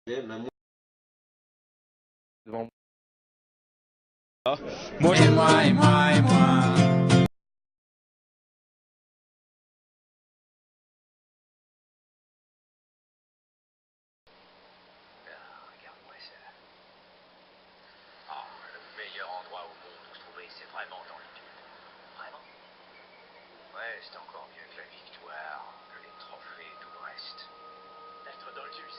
Devant moi. Moi, et moi. Regarde-moi ça. Ah, le meilleur endroit au monde où se trouver, c'est vraiment dans le tube. Vraiment? Ouais, c'est encore mieux que la victoire, que les trophées et tout le reste. Être dans le tube,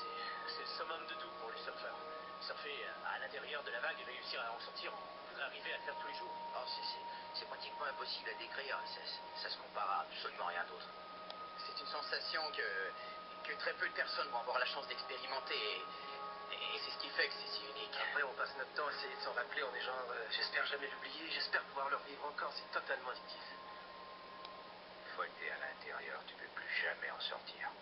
c'est le summum de tout pour les surfeurs. Surfer à l'intérieur de la vague et réussir à en sortir, on voudrait arriver à le faire tous les jours. Oh, c'est pratiquement impossible à décrire. Ça se compare à absolument rien d'autre. C'est une sensation que très peu de personnes vont avoir la chance d'expérimenter et c'est ce qui fait que c'est si unique. Après, on passe notre temps à essayer de s'en rappeler. On est genre, j'espère jamais l'oublier, j'espère pouvoir le revivre encore. C'est totalement addictif. Une fois que t'es à l'intérieur, tu peux plus jamais en sortir.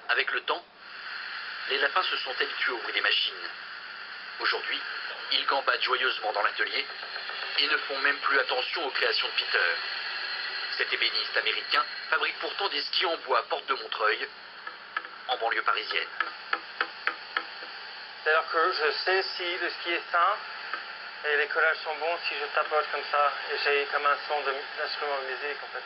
Avec le temps, les lapins se sont habitués au bruit des machines. Aujourd'hui, ils gambadent joyeusement dans l'atelier et ne font même plus attention aux créations de Peter. Cet ébéniste américain fabrique pourtant des skis en bois à Porte de Montreuil, en banlieue parisienne. C'est-à-dire que je sais si le ski est sain et les collages sont bons si je tapote comme ça et j'ai comme un son d'instrument de musique en fait.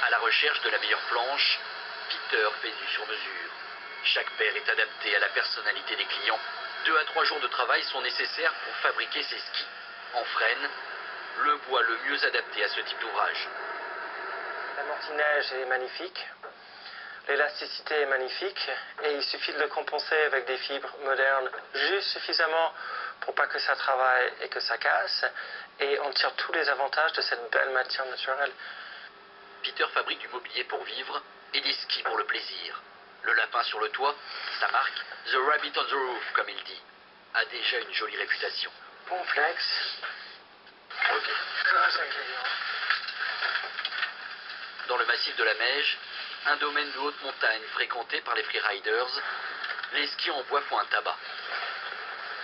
À la recherche de la meilleure planche, Peter fait du sur-mesure. Chaque paire est adaptée à la personnalité des clients. 2 à 3 jours de travail sont nécessaires pour fabriquer ces skis. En frêne, le bois le mieux adapté à ce type d'ouvrage. L'amortissage est magnifique, l'élasticité est magnifique et il suffit de le compenser avec des fibres modernes juste suffisamment pour pas que ça travaille et que ça casse et on tire tous les avantages de cette belle matière naturelle. Peter fabrique du mobilier pour vivre et des skis pour le plaisir. Le lapin sur le toit, sa marque, The Rabbit on the Roof, comme il dit, a déjà une jolie réputation. Bon flex. Ok. Dans le massif de la Meige, un domaine de haute montagne fréquenté par les freeriders, les skis en bois font un tabac.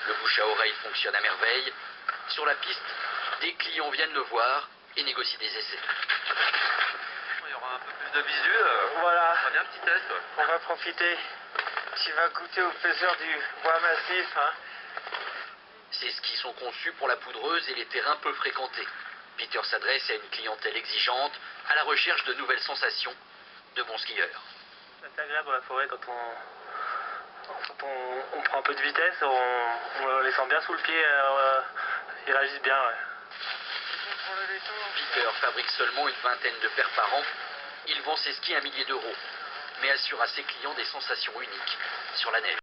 Le bouche à oreille fonctionne à merveille. Sur la piste, des clients viennent le voir et négocient des essais. Il y aura un peu plus de visu. Voilà. On va bien un petit test. On va profiter. Tu vas goûter au plaisir du bois massif. Hein. Ces skis sont conçus pour la poudreuse et les terrains peu fréquentés. Peter s'adresse à une clientèle exigeante, à la recherche de nouvelles sensations, de bons skieurs. C'est agréable dans la forêt quand on prend un peu de vitesse, on les sent bien sous le pied, ils réagissent bien. Ouais. Peter fabrique seulement une vingtaine de paires par an. Il vend ses skis à 1 millier d'euros, mais assure à ses clients des sensations uniques sur la neige.